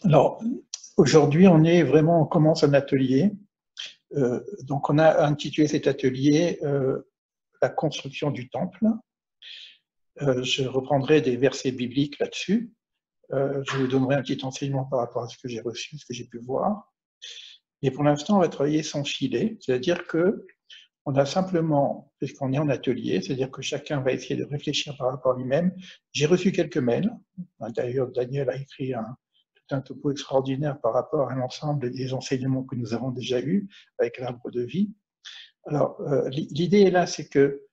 Alors, aujourd'hui, on commence un atelier. Donc, on a intitulé cet atelier La construction du temple. Je reprendrai des versets bibliques là-dessus. Je vous donnerai un petit enseignement par rapport à ce que j'ai reçu, ce que j'ai pu voir. Et pour l'instant, on va travailler sans filet, c'est-à-dire que on a simplement, puisqu'on est en atelier, c'est-à-dire que chacun va essayer de réfléchir par rapport à lui-même. J'ai reçu quelques mails. D'ailleurs, Daniel a écrit tout un topo extraordinaire par rapport à l'ensemble des enseignements que nous avons déjà eus avec l'arbre de vie. Alors, l'idée est là, c'est que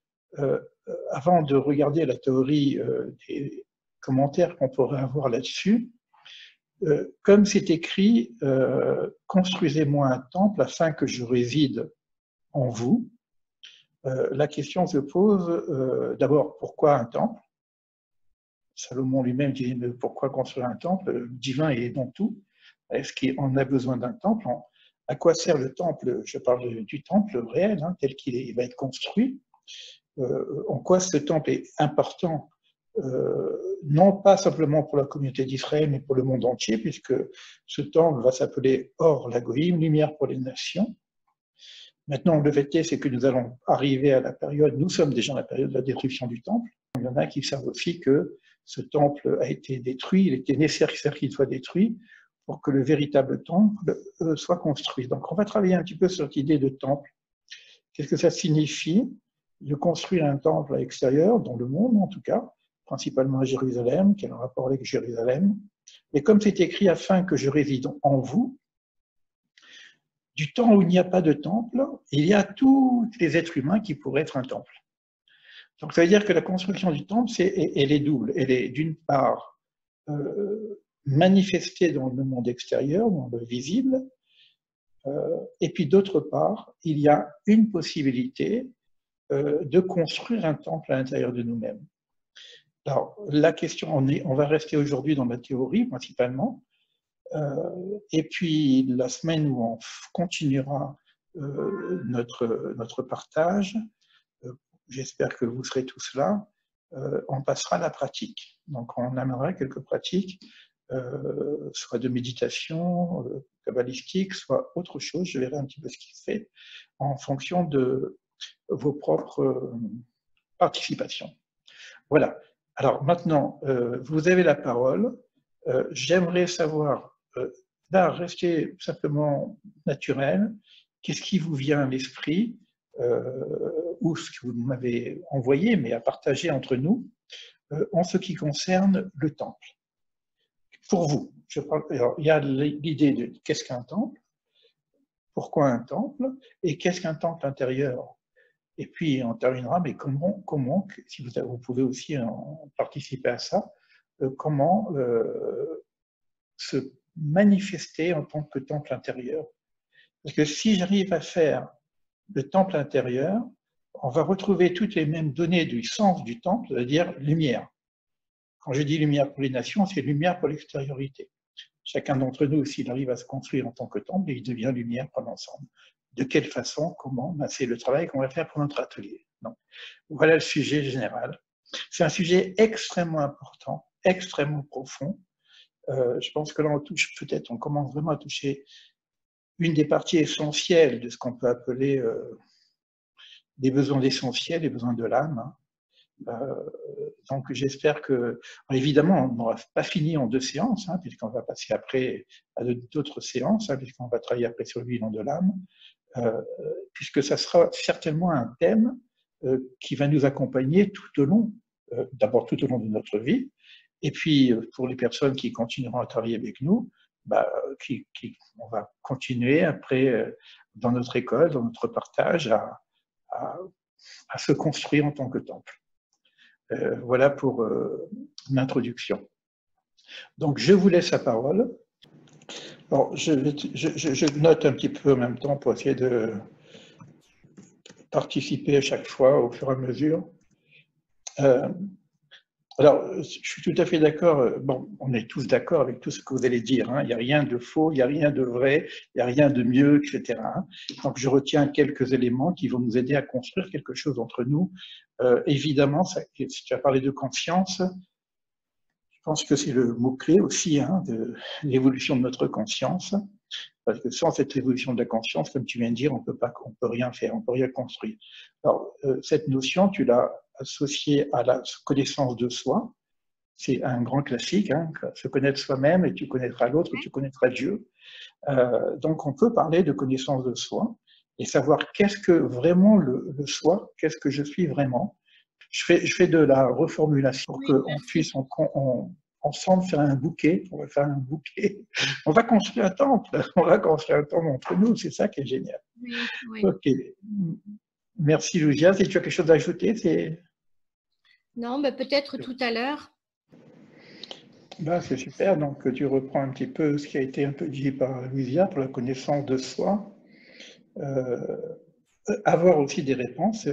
avant de regarder la théorie des commentaires qu'on pourrait avoir là-dessus, comme c'est écrit, construisez-moi un temple afin que je réside en vous. La question se pose d'abord, pourquoi un temple? Salomon lui-même dit, mais pourquoi construire un temple? Le divin est dans tout. Est-ce qu'on a besoin d'un temple? À quoi sert le temple? Je parle du temple réel, hein, tel qu'il va être construit. En quoi ce temple est important, non pas simplement pour la communauté d'Israël, mais pour le monde entier, puisque ce temple va s'appeler Or Lagoïm, lumière pour les nations. Maintenant, le fait est, c'est que nous allons arriver à la période, nous sommes déjà dans la période de la destruction du temple. Il y en a qui savent aussi que ce temple a été détruit, il était nécessaire qu'il soit détruit pour que le véritable temple soit construit. Donc on va travailler un petit peu sur cette idée de temple. Qu'est-ce que ça signifie de construire un temple à l'extérieur, dans le monde en tout cas, principalement à Jérusalem, qui a un rapport avec Jérusalem. Mais comme c'est écrit, afin que je réside en vous, du temps où il n'y a pas de temple, il y a tous les êtres humains qui pourraient être un temple. Donc ça veut dire que la construction du temple, elle est double. Elle est d'une part manifestée dans le monde extérieur, dans le visible, et puis d'autre part, il y a une possibilité de construire un temple à l'intérieur de nous-mêmes. Alors la question, on va rester aujourd'hui dans la théorie principalement, et puis la semaine où on continuera notre partage, j'espère que vous serez tous là, on passera à la pratique. Donc on amènera quelques pratiques, soit de méditation, kabbalistique, soit autre chose, je verrai un petit peu ce qui se fait, en fonction de vos propres participations. Voilà. Alors maintenant, vous avez la parole. J'aimerais savoir, là, restez simplement naturel. Qu'est-ce qui vous vient à l'esprit, ou ce que vous m'avez envoyé, mais à partager entre nous, en ce qui concerne le temple? Pour vous, alors, il y a l'idée de qu'est-ce qu'un temple, pourquoi un temple, et qu'est-ce qu'un temple intérieur? Et puis on terminera, mais comment si vous pouvez aussi participer à ça, comment se manifester en tant que temple intérieur. Parce que si j'arrive à faire le temple intérieur, on va retrouver toutes les mêmes données du sens du temple, c'est-à-dire lumière. Quand je dis lumière pour les nations, c'est lumière pour l'extériorité. Chacun d'entre nous, s'il arrive à se construire en tant que temple, il devient lumière pour l'ensemble. De quelle façon, comment? C'est le travail qu'on va faire pour notre atelier. Donc, voilà le sujet général. C'est un sujet extrêmement important, extrêmement profond. Je pense que là, on commence vraiment à toucher une des parties essentielles de ce qu'on peut appeler des besoins essentiels, les besoins de l'âme. Donc j'espère que, évidemment, on n'aura pas fini en 2 séances, hein, puisqu'on va passer après à d'autres séances, hein, puisqu'on va travailler après sur le bilan de l'âme, puisque ça sera certainement un thème qui va nous accompagner tout au long, d'abord tout au long de notre vie, et puis pour les personnes qui continueront à travailler avec nous, on va continuer après dans notre école, dans notre partage, à se construire en tant que temple. Voilà pour l'introduction. Donc, je vous laisse la parole. Alors, je note un petit peu en même temps pour essayer de participer à chaque fois au fur et à mesure. Alors, je suis tout à fait d'accord. Bon, on est tous d'accord avec tout ce que vous allez dire, hein. Il n'y a rien de faux, il n'y a rien de vrai, il n'y a rien de mieux, etc. Donc, je retiens quelques éléments qui vont nous aider à construire quelque chose entre nous. Évidemment, tu as parlé de conscience. pense que c'est le mot-clé aussi hein, de l'évolution de notre conscience. Parce que sans cette évolution de la conscience, comme tu viens de dire, on peut rien faire, on peut rien construire. Alors, cette notion, tu l'as associée à la connaissance de soi. C'est un grand classique, hein, se connaître soi-même et tu connaîtras l'autre, tu connaîtras Dieu. Donc, on peut parler de connaissance de soi et savoir qu'est-ce que vraiment le soi, qu'est-ce que je suis vraiment. Je fais de la reformulation pour qu'on puisse ensemble faire un bouquet. On va faire un bouquet. On va construire un temple. On va construire un temple entre nous. C'est ça qui est génial. Oui, oui. Ok. Merci, Louisia. Si tu as quelque chose à ajouter, c'est... Non, mais peut-être tout à l'heure. Ben, c'est super. Donc, tu reprends un petit peu ce qui a été un peu dit par Louisia pour la connaissance de soi. Avoir aussi des réponses.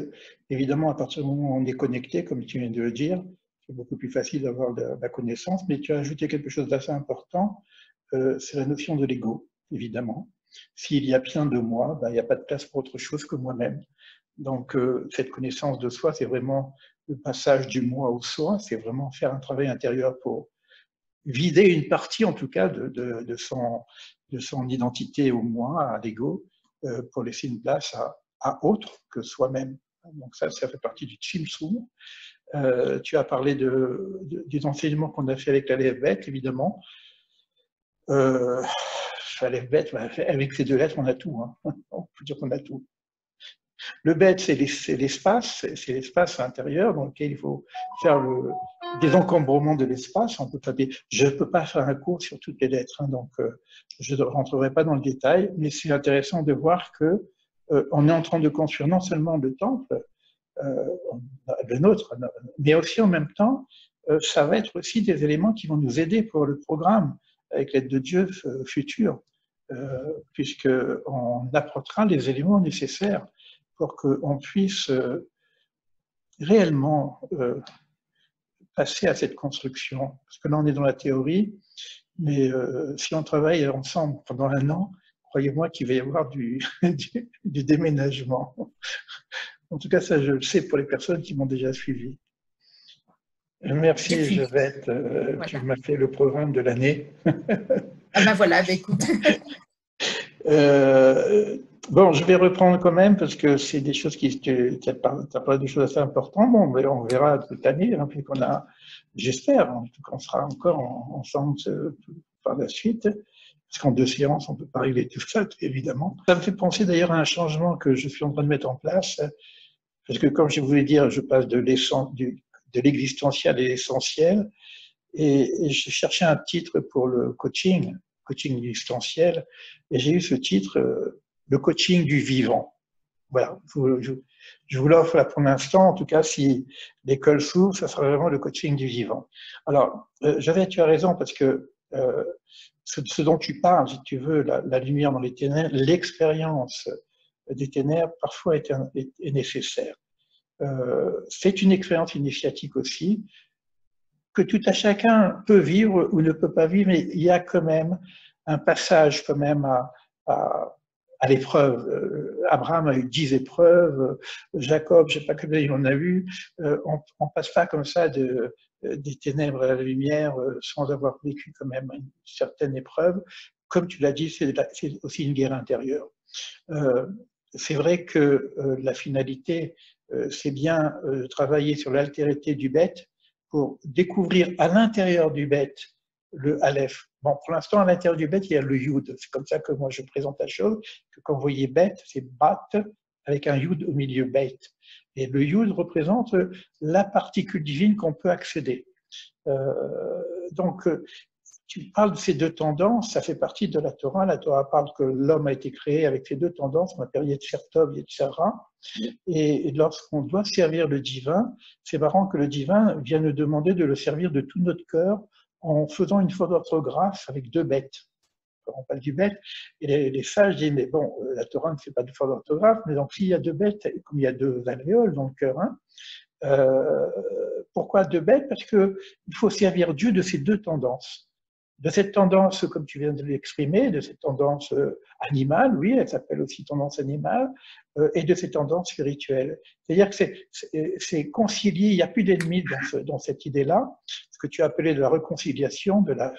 Évidemment, à partir du moment où on est connecté, comme tu viens de le dire, c'est beaucoup plus facile d'avoir de la connaissance, mais tu as ajouté quelque chose d'assez important, c'est la notion de l'ego, évidemment. S'il y a bien de moi, ben, il n'y a pas de place pour autre chose que moi-même. Donc, cette connaissance de soi, c'est vraiment le passage du moi au soi, c'est vraiment faire un travail intérieur pour vider une partie, en tout cas, de son identité au moi, à l'ego, pour laisser une place à autre que soi-même. Donc ça fait partie du Chimsum. Tu as parlé des enseignements qu'on a fait avec l'Aleph-Bet, évidemment. L'Aleph-Bet, avec ces deux lettres, on a tout. Hein. On peut dire qu'on a tout. Le Bet, c'est l'espace intérieur dans lequel il faut faire le désencombrement de l'espace. Je ne peux pas faire un cours sur toutes les lettres, hein, donc je ne rentrerai pas dans le détail, mais c'est intéressant de voir que on est en train de construire non seulement le temple, le nôtre, mais aussi en même temps, ça va être aussi des éléments qui vont nous aider pour le programme, avec l'aide de Dieu futur, puisqu'on apportera les éléments nécessaires pour qu'on puisse réellement passer à cette construction. Parce que là, on est dans la théorie, mais si on travaille ensemble pendant un an, croyez-moi qu'il va y avoir du déménagement. En tout cas, ça, je le sais pour les personnes qui m'ont déjà suivi. Merci, Javette. Voilà. Tu m'as fait le programme de l'année. Ah ben voilà, ben écoute. Bon, je vais reprendre quand même parce que c'est des choses tu as parlé de choses assez importantes. Bon, mais on verra toute l'année, hein, puis qu'on a, j'espère, qu'on sera encore ensemble par la suite. Parce qu'en 2 séances, on ne peut pas régler tout ça, évidemment. Ça me fait penser d'ailleurs à un changement que je suis en train de mettre en place. Parce que, comme je voulais dire, je passe de l'existentiel à l'essentiel. Et je cherchais un titre pour le coaching existentiel. Et j'ai eu ce titre, le coaching du vivant. Voilà, je vous l'offre là pour l'instant. En tout cas, si l'école s'ouvre, ça sera vraiment le coaching du vivant. Alors, Javette, tu as raison, parce que ce dont tu parles, si tu veux, la lumière dans les ténèbres, l'expérience des ténèbres, parfois est nécessaire. C'est une expérience initiatique aussi, que tout à chacun peut vivre ou ne peut pas vivre, mais il y a quand même un passage quand même à l'épreuve. Abraham a eu 10 épreuves, Jacob, je ne sais pas combien il en a eu. On ne passe pas comme ça des ténèbres à la lumière sans avoir vécu quand même une certaine épreuve. Comme tu l'as dit, c'est aussi une guerre intérieure. C'est vrai que la finalité, c'est bien travailler sur l'altérité du bête pour découvrir à l'intérieur du bête le Aleph. Bon, pour l'instant, à l'intérieur du bête, il y a le Yud. C'est comme ça que moi je présente la chose, que quand vous voyez bête, c'est Bat avec un Yud au milieu, bête. Et le Yud représente la particule divine qu'on peut accéder. Donc, tu parles de ces deux tendances, ça fait partie de la Torah. La Torah parle que l'homme a été créé avec ces deux tendances, on appelle Yetzer Tov, Yetzer Ra. Et lorsqu'on doit servir le divin, c'est marrant que le divin vient nous demander de le servir de tout notre cœur en faisant une faute d'orthographe avec 2 bêtes. On parle du bête, et les sages disent, mais bon, la Torah ne fait pas de faute d'orthographe, mais donc s'il y a 2 bêtes, comme il y a 2 alvéoles dans le cœur, hein, pourquoi 2 bêtes? Parce qu'il faut servir Dieu de ces 2 tendances. de cette tendance, comme tu viens de l'exprimer, de cette tendance animale, oui, elle s'appelle aussi tendance animale, et de cette tendance spirituelle. C'est-à-dire que c'est concilié, il n'y a plus d'ennemis dans cette idée-là, ce que tu as appelé de la réconciliation, tu as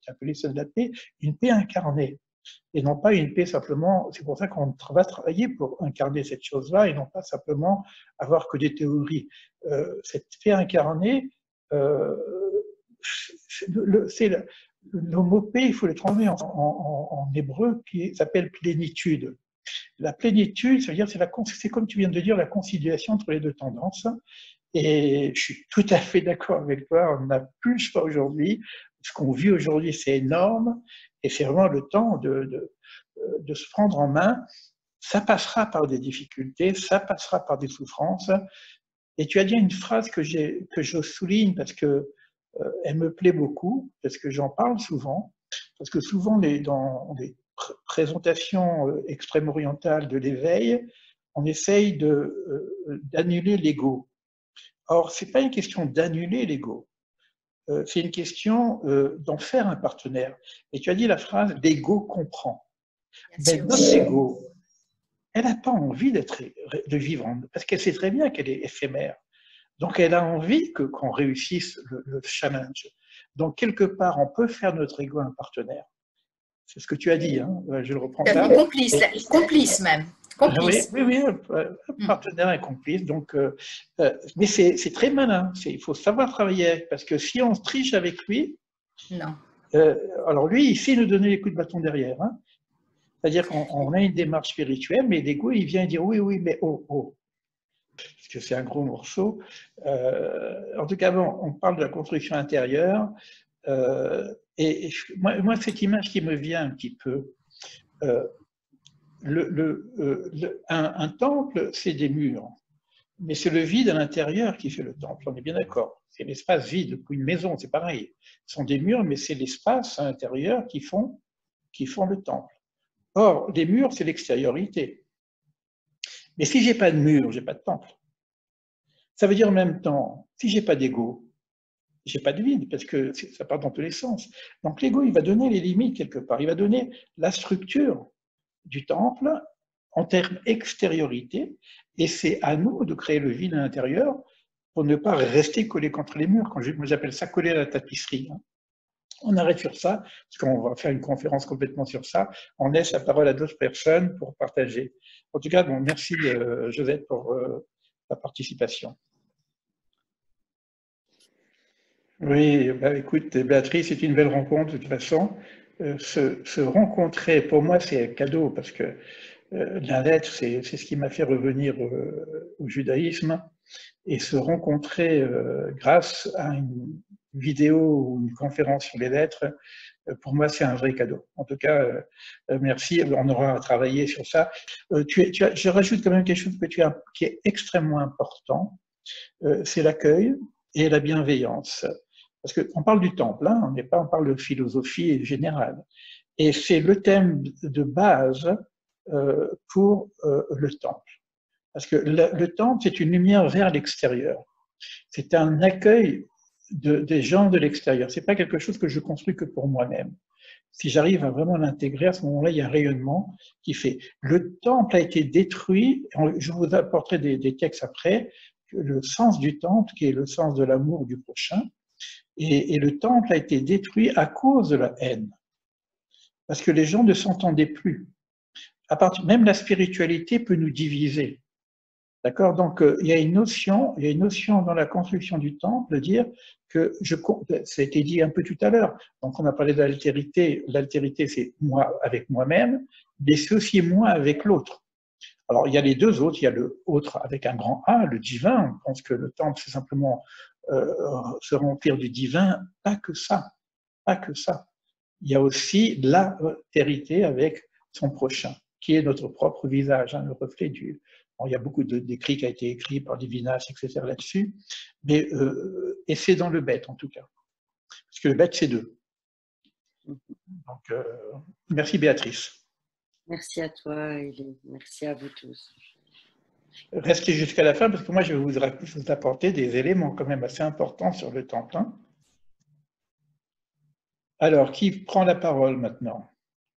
appelé ça de la paix, une paix incarnée. Et non pas une paix simplement, c'est pour ça qu'on va travailler pour incarner cette chose-là et non pas simplement avoir que des théories. Cette paix incarnée, c'est le mot paix, il faut le transmettre en hébreu, qui s'appelle plénitude. La plénitude, ça veut dire, c'est comme tu viens de dire, la conciliation entre les deux tendances. Et je suis tout à fait d'accord avec toi, on n'a plus le choix aujourd'hui. Ce qu'on vit aujourd'hui, c'est énorme, et c'est vraiment le temps de se prendre en main. Ça passera par des difficultés, ça passera par des souffrances. Et tu as dit une phrase que je souligne parce que elle me plaît beaucoup, parce que j'en parle souvent, parce que souvent dans les présentations extrême-orientales de l'éveil, on essaye d'annuler l'ego. Or, ce n'est pas une question d'annuler l'ego, c'est une question d'en faire un partenaire. Et tu as dit la phrase « l'ego comprend ». Mais notre ego, elle n'a pas envie de vivre, parce qu'elle sait très bien qu'elle est éphémère. Donc, elle a envie qu'on réussisse le challenge. Donc, quelque part, on peut faire notre ego un partenaire. C'est ce que tu as dit, hein, je le reprends ça. Complice même. Complice. Oui, partenaire et complice. Donc, mais c'est très malin. Il faut savoir travailler avec, parce que si on triche avec lui, non. Alors lui, il sait nous donner les coups de bâton derrière. Hein. C'est-à-dire qu'on a une démarche spirituelle, mais l'ego, il vient dire oui, mais oh. Parce que c'est un gros morceau. En tout cas, bon, on parle de la construction intérieure. Et moi, cette image qui me vient un petit peu, un temple, c'est des murs, mais c'est le vide à l'intérieur qui fait le temple, on est bien d'accord. C'est l'espace vide, une maison, c'est pareil. Ce sont des murs, mais c'est l'espace à l'intérieur qui font le temple. Or, les murs, c'est l'extériorité. Mais si j'ai pas de mur, j'ai pas de temple. Ça veut dire en même temps, si j'ai pas d'ego, j'ai pas de vide, parce que ça part dans tous les sens. Donc l'ego, il va donner les limites quelque part, il va donner la structure du temple en termes extériorité, et c'est à nous de créer le vide à l'intérieur pour ne pas rester collé contre les murs. Moi, j'appelle ça coller à la tapisserie. On arrête sur ça, parce qu'on va faire une conférence complètement sur ça. On laisse la parole à d'autres personnes pour partager. En tout cas, bon, merci Josette pour ta participation. Oui, bah, écoute, Béatrice, c'est une belle rencontre de toute façon. Se rencontrer, pour moi, c'est un cadeau, parce que la lettre, c'est ce qui m'a fait revenir au judaïsme, et se rencontrer grâce à une vidéo ou une conférence sur les lettres, pour moi, c'est un vrai cadeau. En tout cas, merci, on aura travaillé sur ça. Je rajoute quand même quelque chose qui est extrêmement important, c'est l'accueil et la bienveillance. Parce qu'on parle du temple, hein, on parle de philosophie générale. Et c'est le thème de base pour le temple. Parce que le temple, c'est une lumière vers l'extérieur. C'est un accueil des gens de l'extérieur. C'est pas quelque chose que je construis que pour moi-même. Si j'arrive à vraiment l'intégrer, à ce moment-là, il y a un rayonnement qui fait. Le temple a été détruit, je vous apporterai des textes après, le sens du temple, qui est le sens de l'amour du prochain, et le temple a été détruit à cause de la haine. Parce que les gens ne s'entendaient plus. Même la spiritualité peut nous diviser. D'accord? Donc, il y a une notion dans la construction du temple de dire que ça a été dit un peu tout à l'heure. Donc, on a parlé d'altérité. L'altérité, c'est moi avec moi-même, mais c'est aussi moi avec l'autre. Alors, il y a les deux autres. Il y a le autre avec un grand A, le divin. On pense que le temple, c'est simplement se remplir du divin. Pas que ça. Pas que ça. Il y a aussi l'altérité avec son prochain, qui est notre propre visage, hein, le reflet du... Bon, il y a beaucoup d'écrits qui ont été écrits par Lévinas, etc. là-dessus, mais et c'est dans le bête en tout cas, parce que le bête c'est deux. Donc, merci Béatrice. Merci à toi, Elie. Merci à vous tous. Restez jusqu'à la fin, parce que moi je vais vous apporter des éléments quand même assez importants sur le temple. Hein. Alors, qui prend la parole maintenant?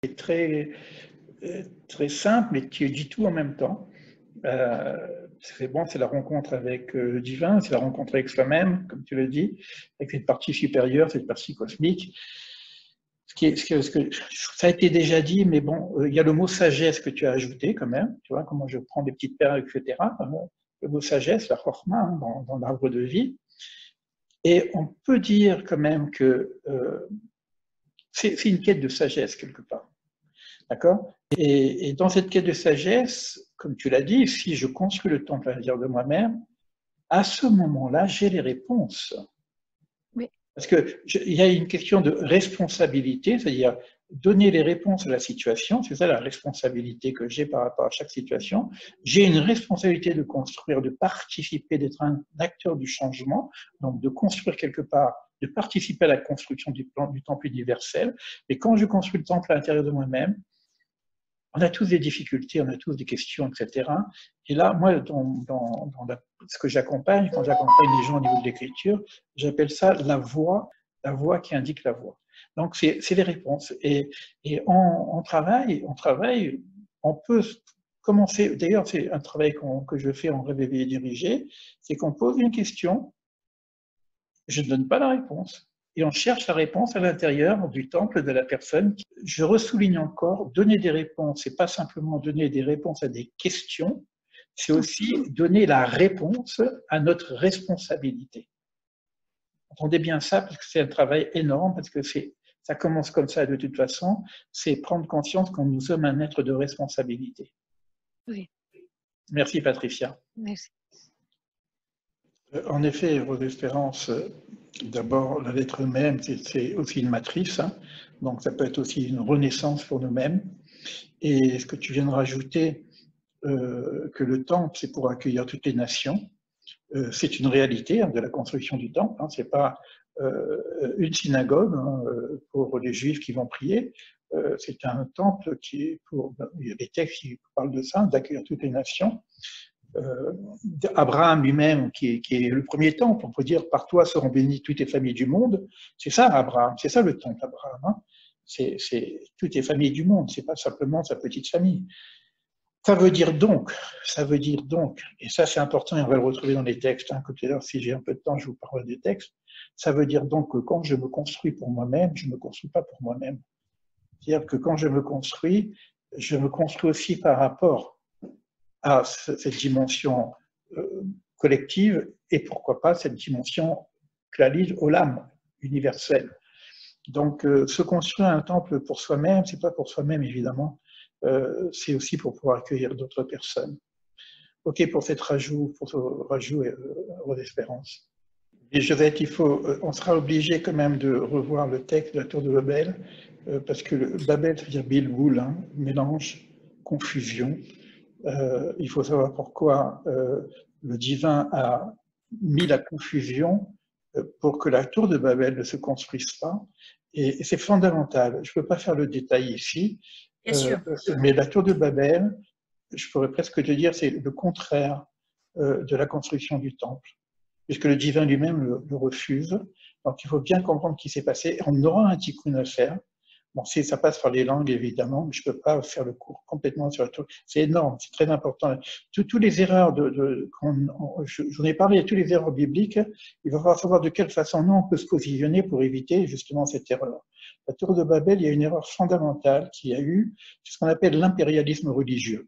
C'est très simple, mais tu dis tout en même temps. C'est bon, c'est la rencontre avec le divin, c'est la rencontre avec soi-même, comme tu le dis, avec cette partie supérieure, cette partie cosmique. Ça a été déjà dit, mais bon, il y a le mot sagesse que tu as ajouté quand même, tu vois, comment je prends des petites perles, etc. Le mot sagesse, la chorma, hein, dans l'arbre de vie. Et on peut dire quand même que c'est une quête de sagesse quelque part. D'accord? Et dans cette quête de sagesse, comme tu l'as dit, si je construis le temple à l'intérieur de moi-même, à ce moment-là, j'ai les réponses. Oui. Parce qu'il y a une question de responsabilité, c'est-à-dire donner les réponses à la situation, c'est ça la responsabilité que j'ai par rapport à chaque situation. J'ai une responsabilité de construire, de participer, d'être un acteur du changement, donc de construire quelque part, de participer à la construction du temple universel. Et quand je construis le temple à l'intérieur de moi-même, on a tous des difficultés, on a tous des questions, etc. Et là, moi, ce que j'accompagne, quand j'accompagne les gens au niveau de l'écriture, j'appelle ça la voix qui indique la voie. Donc, c'est les réponses. Et on travaille, on peut commencer, d'ailleurs, c'est un travail que je fais en rêve éveillé dirigé, c'est qu'on pose une question, je ne donne pas la réponse. Et on cherche la réponse à l'intérieur du temple de la personne. Je ressouligne encore, donner des réponses, c'est pas simplement donner des réponses à des questions, c'est aussi donner la réponse à notre responsabilité. Entendez bien ça, parce que c'est un travail énorme, parce que ça commence comme ça de toute façon, c'est prendre conscience que nous sommes un être de responsabilité. Oui. Merci Patricia. Merci. En effet, Rose Espérance, d'abord, la lettre même, c'est aussi une matrice, hein, donc ça peut être aussi une renaissance pour nous-mêmes. Et ce que tu viens de rajouter, que le temple, c'est pour accueillir toutes les nations, c'est une réalité hein, de la construction du temple, hein, c'est pas une synagogue hein, pour les juifs qui vont prier, c'est un temple qui est pour, il y a des textes qui parlent de ça, d'accueillir toutes les nations. Abraham lui-même, qui est le premier temple, on peut dire, par toi seront bénies toutes les familles du monde. C'est ça, Abraham, c'est ça le temple, Abraham. Hein. C'est toutes les familles du monde, c'est pas simplement sa petite famille. Ça veut dire donc, et ça c'est important, et on va le retrouver dans les textes, hein, tout à l'heure, si j'ai un peu de temps, je vous parlerai des textes. Ça veut dire donc que quand je me construis pour moi-même, je ne me construis pas pour moi-même. C'est-à-dire que quand je me construis aussi par rapport à cette dimension collective et pourquoi pas cette dimension Klalid Olam, universelle. Donc, se construire un temple pour soi-même, c'est pas pour soi-même évidemment, c'est aussi pour pouvoir accueillir d'autres personnes. Ok pour cette rajout, Rose Espérance. Et Josette, on sera obligé quand même de revoir le texte de la Tour de Babel, parce que Babel, ça veut dire Bilboul, hein, mélange, confusion. Il faut savoir pourquoi le divin a mis la confusion pour que la tour de Babel ne se construise pas. Et c'est fondamental. Je ne peux pas faire le détail ici, mais la tour de Babel, je pourrais presque te dire, c'est le contraire de la construction du temple, puisque le divin lui-même le refuse. Donc il faut bien comprendre ce qui s'est passé. On aura un tikkun à faire. Bon, ça passe par les langues, évidemment, mais je ne peux pas faire le cours complètement sur la tour. C'est énorme, c'est très important. Toutes les erreurs, j'en ai parlé, toutes les erreurs bibliques, il va falloir savoir de quelle façon nous, on peut se positionner pour éviter justement cette erreur. La tour de Babel, il y a une erreur fondamentale qu'il y a eu, c'est ce qu'on appelle l'impérialisme religieux.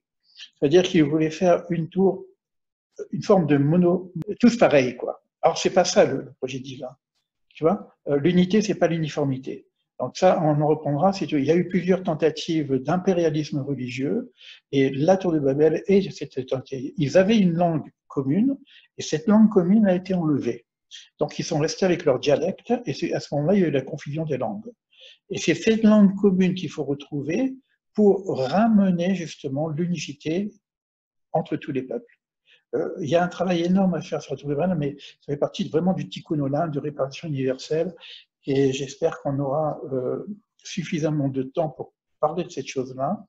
C'est-à-dire qu'ils voulaient faire une tour, une forme de tous pareils, quoi. Alors, c'est pas ça le projet divin. Tu vois, l'unité, c'est pas l'uniformité. Donc ça, on en reprendra. Il y a eu plusieurs tentatives d'impérialisme religieux et la Tour de Babel et cette tentative. Ils avaient une langue commune et cette langue commune a été enlevée. Donc ils sont restés avec leur dialecte et à ce moment-là, il y a eu la confusion des langues. Et c'est cette langue commune qu'il faut retrouver pour ramener justement l'unicité entre tous les peuples. Il y a un travail énorme à faire sur la Tour de Babel, mais ça fait partie vraiment du tikkun olam, de réparation universelle. Et j'espère qu'on aura suffisamment de temps pour parler de cette chose-là.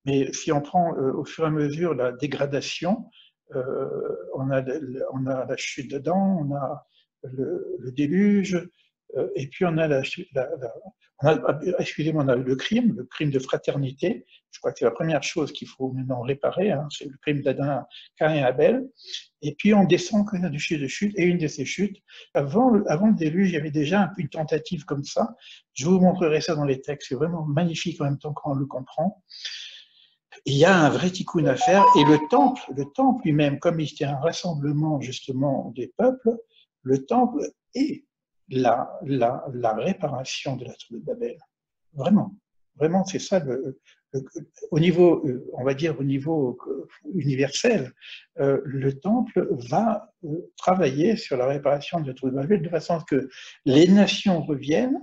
Mais si on prend au fur et à mesure la dégradation, on a la chute d'Adam, on a le déluge, Et puis on a excusez-moi, on a le crime de fraternité. Je crois que c'est la première chose qu'il faut maintenant réparer, hein, c'est le crime d'Adam, Caïn et Abel. Et puis on descend quand il y a de chutes, et une de ces chutes, avant le déluge, il y avait déjà une tentative comme ça. Je vous montrerai ça dans les textes, c'est vraiment magnifique en même temps qu'on le comprend. Il y a un vrai tikkun à faire, et le temple lui-même, comme il était un rassemblement justement des peuples, le temple est la réparation de la tour de Babel. Vraiment, vraiment, c'est ça au niveau, on va dire au niveau universel, le temple va travailler sur la réparation de la tour de Babel de façon à ce que les nations reviennent,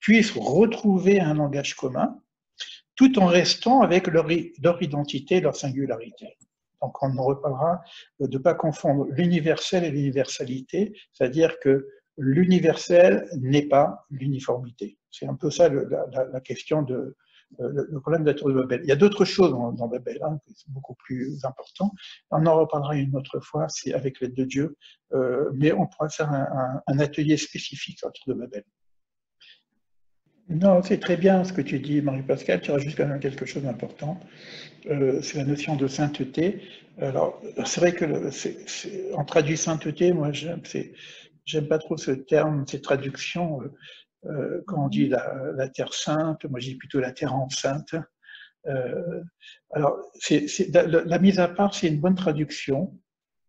puissent retrouver un langage commun, tout en restant avec leur identité, leur singularité. Donc on en reparlera de ne pas confondre l'universel et l'universalité, c'est-à-dire que l'universel n'est pas l'uniformité. C'est un peu ça la question le problème de la tour de Babel. Il y a d'autres choses dans Babel, hein, qui sont beaucoup plus importantes. On en reparlera une autre fois, c'est avec l'aide de Dieu, mais on pourra faire un atelier spécifique sur la tour de Babel. Non, c'est très bien ce que tu dis, Marie-Pascale, tu rajoutes quand même quelque chose d'important, c'est la notion de sainteté. Alors, c'est vrai que on traduit sainteté, moi j'aime pas trop ce terme, cette traduction, quand on dit la terre sainte, moi je dis plutôt la terre enceinte. Alors, la mise à part, c'est une bonne traduction.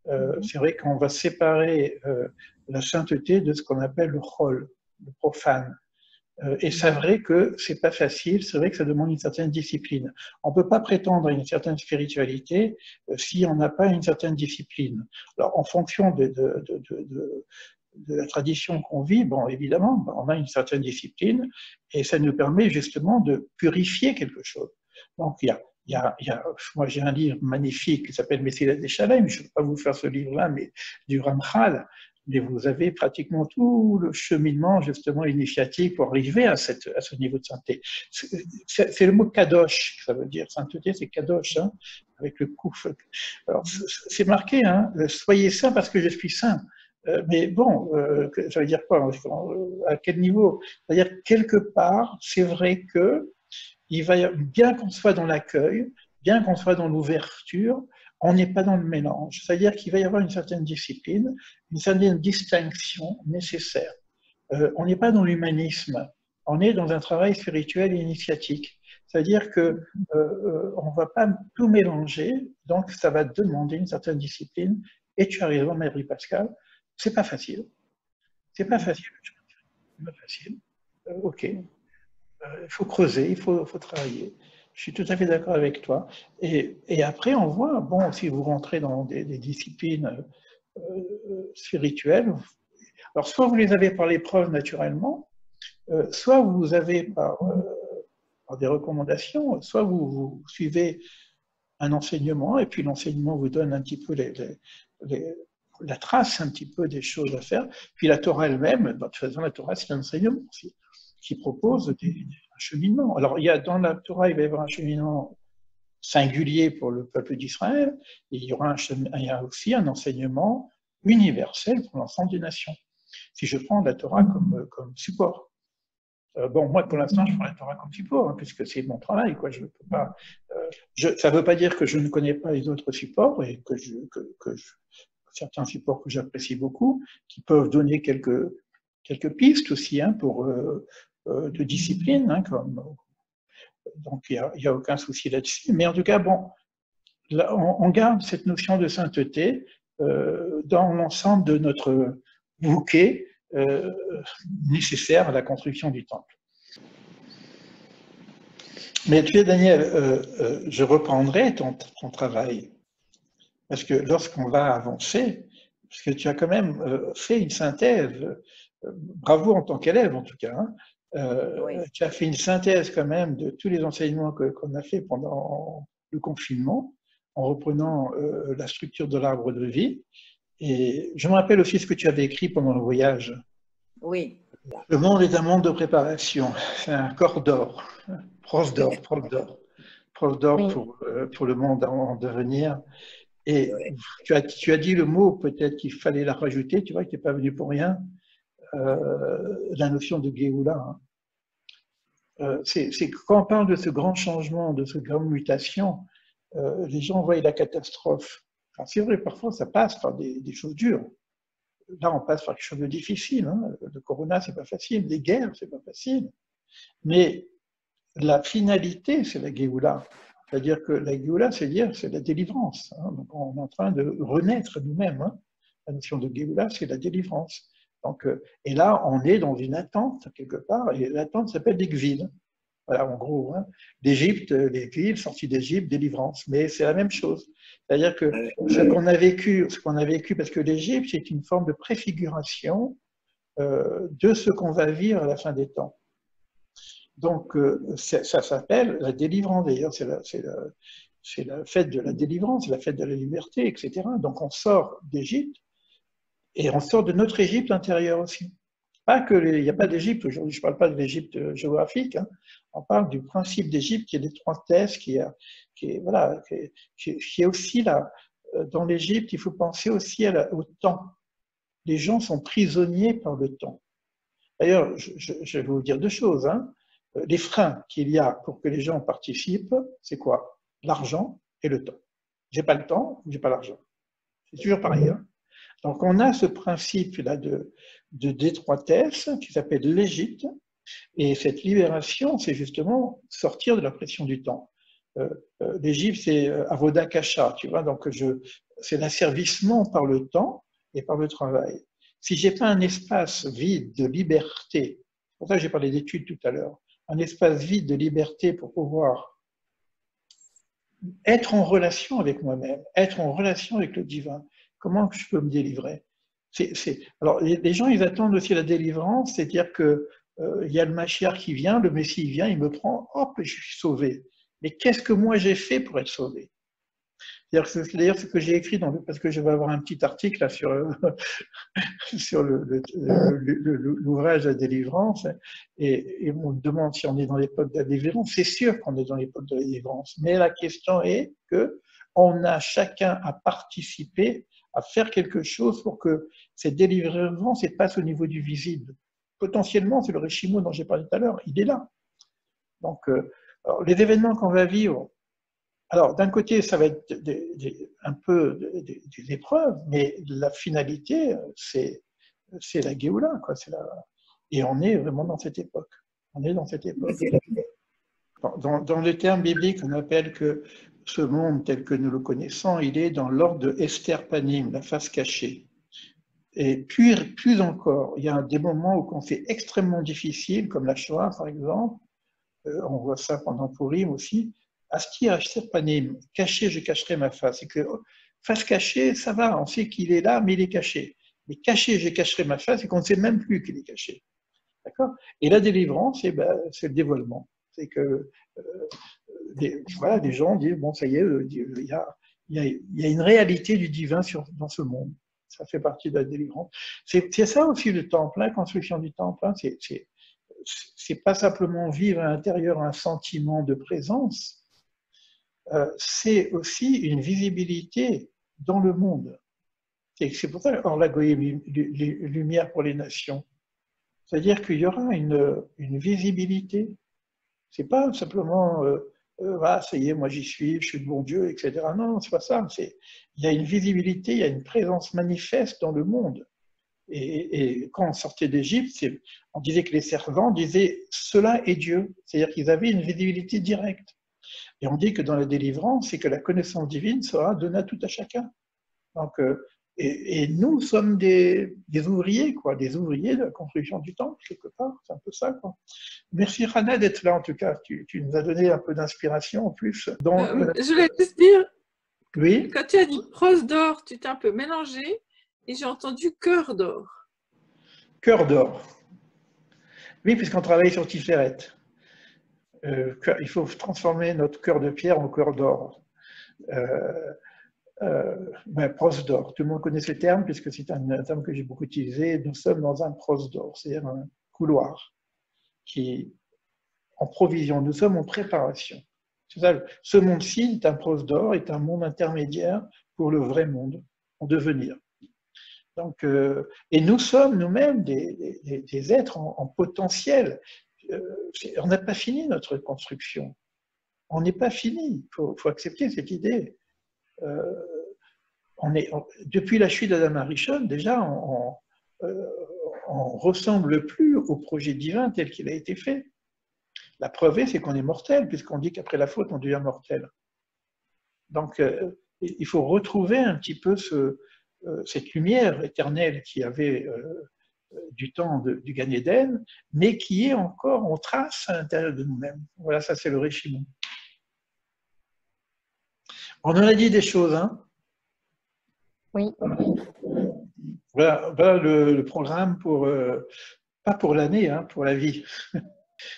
C'est vrai qu'on va séparer la sainteté de ce qu'on appelle le chol, le profane. Et c'est vrai que c'est pas facile, c'est vrai que ça demande une certaine discipline. On peut pas prétendre à une certaine spiritualité si on n'a pas une certaine discipline. Alors, en fonction de la tradition qu'on vit, bon, évidemment, on a une certaine discipline et ça nous permet justement de purifier quelque chose. Donc, moi j'ai un livre magnifique qui s'appelle Messilat des Shalem, je ne vais pas vous faire ce livre-là, mais du Ramchal, mais vous avez pratiquement tout le cheminement justement initiatique pour arriver à ce niveau de sainteté. C'est le mot kadosh, ça veut dire sainteté, c'est kadosh, hein, avec le kouf. Alors c'est marqué, hein, soyez saints parce que je suis saint. Mais bon, ça veut dire quoi? À quel niveau? C'est-à-dire quelque part, c'est vrai que bien qu'on soit dans l'accueil, bien qu'on soit dans l'ouverture, on n'est pas dans le mélange. C'est-à-dire qu'il va y avoir une certaine discipline, une certaine distinction nécessaire. On n'est pas dans l'humanisme, on est dans un travail spirituel et initiatique. C'est-à-dire que on ne va pas tout mélanger, donc ça va demander une certaine discipline. Et tu as raison, Marie-Pascale, c'est pas facile. C'est pas facile. C'est pas facile. Ok. Il faut creuser, il faut travailler. Je suis tout à fait d'accord avec toi. Et après, on voit, bon, si vous rentrez dans des disciplines spirituelles, alors soit vous les avez par l'épreuve naturellement, soit vous avez par des recommandations, soit vous suivez un enseignement, et puis l'enseignement vous donne un petit peu la trace un petit peu des choses à faire. Puis la Torah elle-même, de toute façon, la Torah, c'est un enseignement aussi, qui propose un cheminement. Alors, dans la Torah, il va y avoir un cheminement singulier pour le peuple d'Israël, et il y a aussi un enseignement universel pour l'ensemble des nations. Si je prends la Torah comme support. Bon, moi, pour l'instant, je prends la Torah comme support, hein, puisque c'est mon travail, quoi. Je peux pas, ça ne veut pas dire que je ne connais pas les autres supports, et certains supports que j'apprécie beaucoup, qui peuvent donner quelques pistes aussi, hein, de discipline, hein, donc il n'y a aucun souci là-dessus. Mais en tout cas, bon, là, on garde cette notion de sainteté dans l'ensemble de notre bouquet nécessaire à la construction du temple. Mais tu sais, Daniel, je reprendrai ton travail, parce que lorsqu'on va avancer, parce que tu as quand même fait une synthèse, bravo en tant qu'élève en tout cas, hein, oui. Tu as fait une synthèse quand même de tous les enseignements qu'on a fait pendant le confinement, en reprenant la structure de l'arbre de vie. Et je me rappelle aussi ce que tu avais écrit pendant le voyage. Oui. Le monde est un monde de préparation, c'est un corps d'or, prof d'or oui. Pour le monde en devenir. Et oui. tu as dit le mot, peut-être qu'il fallait la rajouter, tu vois, que tu n'es pas venu pour rien. la notion de Géoula. Hein. C'est que quand on parle de ce grand changement, de cette grande mutation, les gens voient la catastrophe. C'est vrai, parfois ça passe par des choses dures. Là, on passe par quelque chose de difficile. Hein. Le corona, c'est pas facile. Les guerres, c'est pas facile. Mais la finalité, c'est la Géoula. C'est-à-dire que la Géoula, c'est la délivrance. Hein. Donc, on est en train de renaître nous-mêmes. Hein. La notion de Géoula, c'est la délivrance. Donc, et là, on est dans une attente, quelque part, et l'attente s'appelle l'exil. Voilà, en gros, hein. L'Égypte, l'exil, sortie d'Égypte, délivrance. Mais c'est la même chose. C'est-à-dire que ce qu'on a vécu, parce que l'Égypte, c'est une forme de préfiguration de ce qu'on va vivre à la fin des temps. Donc, ça s'appelle la délivrance. D'ailleurs, c'est la fête de la délivrance, la fête de la liberté, etc. Donc, on sort d'Égypte et on sort de notre Égypte intérieure aussi. Pas que il n'y a pas d'Égypte aujourd'hui. Je ne parle pas de l'Égypte géographique. Hein. On parle du principe d'Égypte qui est l'étroitesse, qui est aussi là. Dans l'Égypte, il faut penser aussi au temps. Les gens sont prisonniers par le temps. D'ailleurs, je vais vous dire deux choses. Hein. Les freins qu'il y a pour que les gens participent, c'est quoi? L'argent et le temps. J'ai pas le temps, j'ai pas l'argent. C'est toujours pareil. Hein. Donc, on a ce principe-là de d'étroitesse qui s'appelle l'Égypte. Et cette libération, c'est justement sortir de la pression du temps. L'Égypte, c'est avoda kasha, tu vois, donc c'est l'asservissement par le temps et par le travail. Si j'ai pas un espace vide de liberté, c'est pour ça que j'ai parlé d'études tout à l'heure, un espace vide de liberté pour pouvoir être en relation avec moi-même, être en relation avec le divin, comment je peux me délivrer? Alors, les gens, ils attendent aussi la délivrance, c'est-à-dire que il y a le Mashiach qui vient, le Messie vient, il me prend, hop, je suis sauvé. Mais qu'est-ce que moi j'ai fait pour être sauvé? D'ailleurs, ce que j'ai écrit, parce que je vais avoir un petit article là, sur l'ouvrage de la délivrance, et on me demande si on est dans l'époque de la délivrance. C'est sûr qu'on est dans l'époque de la délivrance, mais la question est qu'on a chacun à participer, à faire quelque chose pour que cette délivrance passe au niveau du visible. Potentiellement, c'est le Réchimo dont j'ai parlé tout à l'heure, il est là. Donc, alors, les événements qu'on va vivre, alors d'un côté, ça va être un peu des épreuves, mais la finalité, c'est la Géoula, quoi. Et on est vraiment dans cette époque. On est dans cette époque. Dans le terme biblique, on appelle que ce monde tel que nous le connaissons, il est dans l'ordre de Esther Panim, la face cachée. Et plus encore, il y a des moments où c'est extrêmement difficile, comme la Shoah par exemple, on voit ça pendant Purim aussi, Astir Esther Panim, caché, je cacherai ma face. Et que face cachée, ça va, on sait qu'il est là, mais il est caché. Mais caché, je cacherai ma face, et qu'on ne sait même plus qu'il est caché. D'accord? Et la délivrance, c'est le dévoilement. C'est que des gens disent, bon, ça y est, il y a une réalité du divin dans ce monde. Ça fait partie de la délivrance. C'est ça aussi le temple, la construction du temple. Hein, c'est pas simplement vivre à l'intérieur un sentiment de présence, c'est aussi une visibilité dans le monde. C'est pour ça Or la Goyim, lumière pour les nations. C'est-à-dire qu'il y aura une visibilité. C'est pas simplement ça y est, moi j'y suis, je suis le bon Dieu, etc. Non, c'est pas ça. Il y a une visibilité, il y a une présence manifeste dans le monde. Et quand on sortait d'Égypte, on disait que les servants disaient « cela est Dieu », c'est-à-dire qu'ils avaient une visibilité directe. Et on dit que dans la délivrance, c'est que la connaissance divine sera donnée à tout à chacun. Donc, et nous sommes des ouvriers, quoi, des ouvriers de la construction du temple, quelque part, c'est un peu ça, quoi. Merci Rana d'être là, en tout cas, tu nous as donné un peu d'inspiration en plus. Je voulais juste dire, oui. Quand tu as dit prose d'or, tu t'es un peu mélangé et j'ai entendu cœur d'or. Cœur d'or. Oui, puisqu'on travaille sur Tiferet. Il faut transformer notre cœur de pierre en cœur d'or. Prose d'or. Tout le monde connaît ce terme puisque c'est un terme que j'ai beaucoup utilisé. Nous sommes dans un prose d'or, c'est-à-dire un couloir qui est en provision. Nous sommes en préparation. Ce monde-ci est un prose d'or, est un monde intermédiaire pour le vrai monde, en devenir. Donc, et nous sommes nous-mêmes des êtres en potentiel. On n'a pas fini notre construction. On n'est pas fini. Il faut accepter cette idée. Depuis la chute d'Adam Arishon, déjà, on ne ressemble plus au projet divin tel qu'il a été fait. La preuve, c'est qu'on est mortel, puisqu'on dit qu'après la faute, on devient mortel. Donc, il faut retrouver un petit peu cette lumière éternelle qui avait du temps du Gan Eden, mais qui est encore en trace à l'intérieur de nous-mêmes. Voilà, ça c'est le Réchimon. On en a dit des choses, hein? Oui. Voilà le programme pour, pas pour l'année, hein, pour la vie.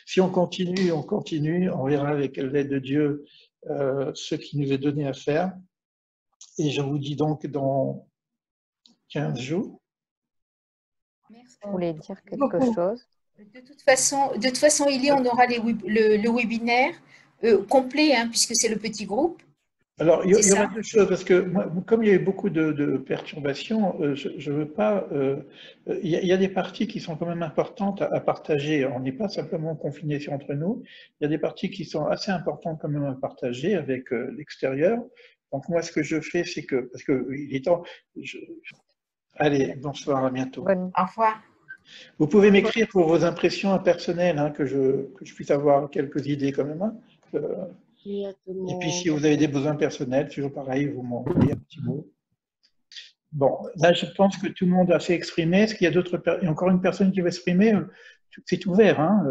Si on continue, on verra avec l'aide de Dieu ce qui nous est donné à faire. Et je vous dis donc dans 15 jours. Merci. Vous voulez dire quelque Beaucoup. chose? De toute façon, Élie, on aura le webinaire complet, hein, puisque c'est le petit groupe. Alors, il y C'est aura ça. deux choses, parce que moi, comme il y a eu beaucoup de perturbations, je ne veux pas... il y a des parties qui sont quand même importantes à partager. On n'est pas simplement confinés entre nous. Il y a des parties qui sont assez importantes quand même à partager avec l'extérieur. Donc, moi, ce que je fais, c'est que... Parce qu'il est temps... Allez, bonsoir, à bientôt. Bonne... Au revoir. Vous pouvez m'écrire pour vos impressions personnelles, hein, que je puisse avoir quelques idées quand même. Hein. Et puis, si vous avez des besoins personnels, toujours pareil, vous m'envoyez un petit mot. Bon, là, je pense que tout le monde a fait exprimer. Est-ce qu'il y a d'autres personnes? Encore une personne qui va exprimer? C'est ouvert. Hein.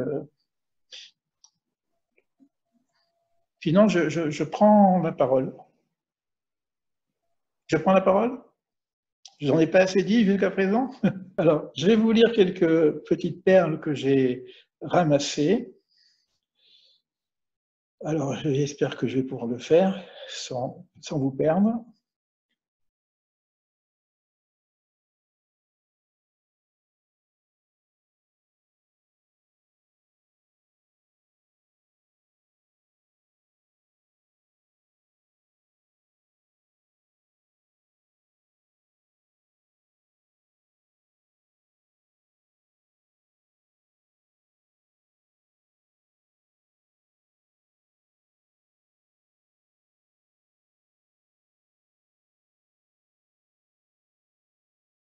Sinon, je prends la parole. Je prends la parole? Je n'en ai pas assez dit jusqu'à présent. Alors, je vais vous lire quelques petites perles que j'ai ramassées. Alors, j'espère que je vais pouvoir le faire sans vous perdre.